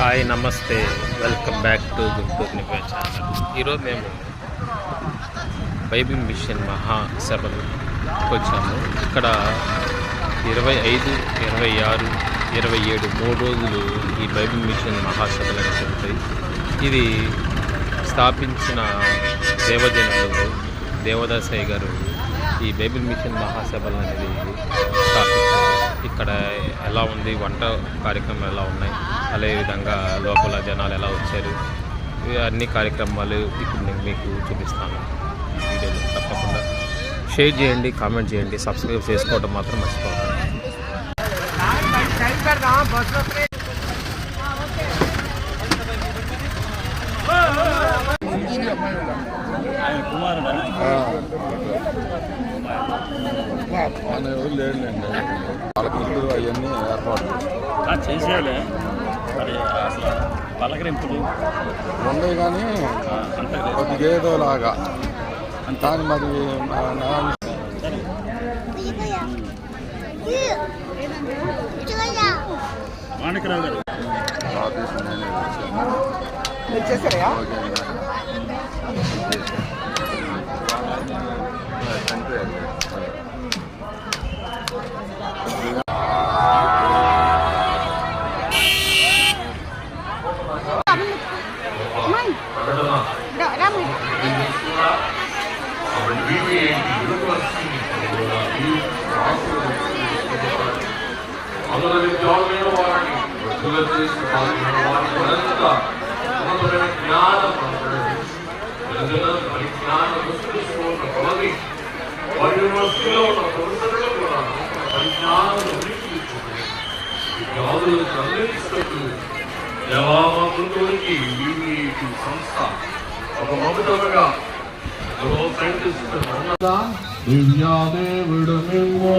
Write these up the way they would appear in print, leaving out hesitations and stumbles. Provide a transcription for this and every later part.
Hi నమస్తే, welcome back to Guntur నివే channel. ఈరోజు మేము బైబిల్ మిషన్ మహాసభకు వచ్చాము. ఇక్కడ 25, 26, 27 3 రోజులు ఈ బైబిల్ మిషన్ మహాసభలు అని జరుగుతాయి. ఇది స్థాపించిన దేవజనులు దేవదాసయ్య గారు ఈ బైబిల్ మిషన్ మహాసభలు అనేది స్థాపించారు. ఇక్కడ ఎలా ఉంది, వంట కార్యక్రమాలు ఎలా ఉన్నాయి, అదేవిధంగా లోపల జనాలు ఎలా వచ్చారు, అన్ని కార్యక్రమాలు ఇప్పుడు నేను మీకు చూపిస్తాను. వీడియోలో తప్పకుండా షేర్ చేయండి, కామెంట్ చేయండి, సబ్స్క్రైబ్ చేసుకోవడం మాత్రం మర్చిపోకండి. లేదులేండి, వాళ్ళకి ఇల్లు అవన్నీ ఏర్పాటు చేసేయాలి. మరి అసలు పలకరింపులు ఉన్నాయి కానీ కొద్దిగా ఏదోలాగా కానీ మరి మాణికరావు గారు ఆఫీస్ నేనే అందులో విద్యాలైన వారిని వృద్ధులు చేసి వారిని మరింత ఉన్నతమైన జ్ఞానం పరిజ్ఞాన దృష్టిలో ఉన్న కొలది వారి యూనివర్సిటీలో ఉన్న ప్రొఫెసర్లు కూడా పరిజ్ఞానం విద్యార్థులను అందించినట్టు దేవామా గుంటూరుకి ఈ సంస్థ ఒక మొదటగా దివ్యాదేవుడు మేము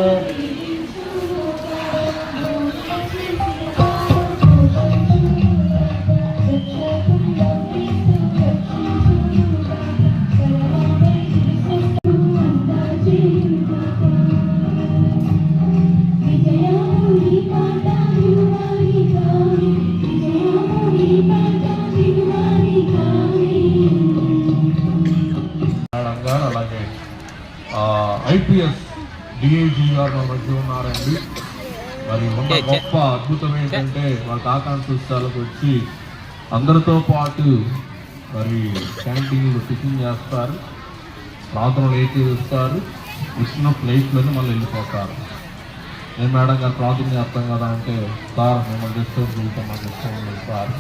అలాగే ఐపీఎస్ డిఐజీ గారు మన మధ్య ఉన్నారండి. మరి ఉన్న గొప్ప అద్భుతం ఏంటంటే వాళ్ళ ఆకాంక్షలకు వచ్చి అందరితో పాటు మరి క్యాంటీన్లో టిఫిన్ చేస్తారు, ప్రార్థనలు ఏకీవిస్తారు, ఇచ్చిన ప్లేట్లను మళ్ళీ వెళ్ళిపోతారు. నేను మేడం గారు ప్రార్థన చేస్తాం కదా అంటే, సార్ మిమ్మల్ని డిస్టర్బ్ చేస్తాం, మాకు ఇష్టం లేదు సార్.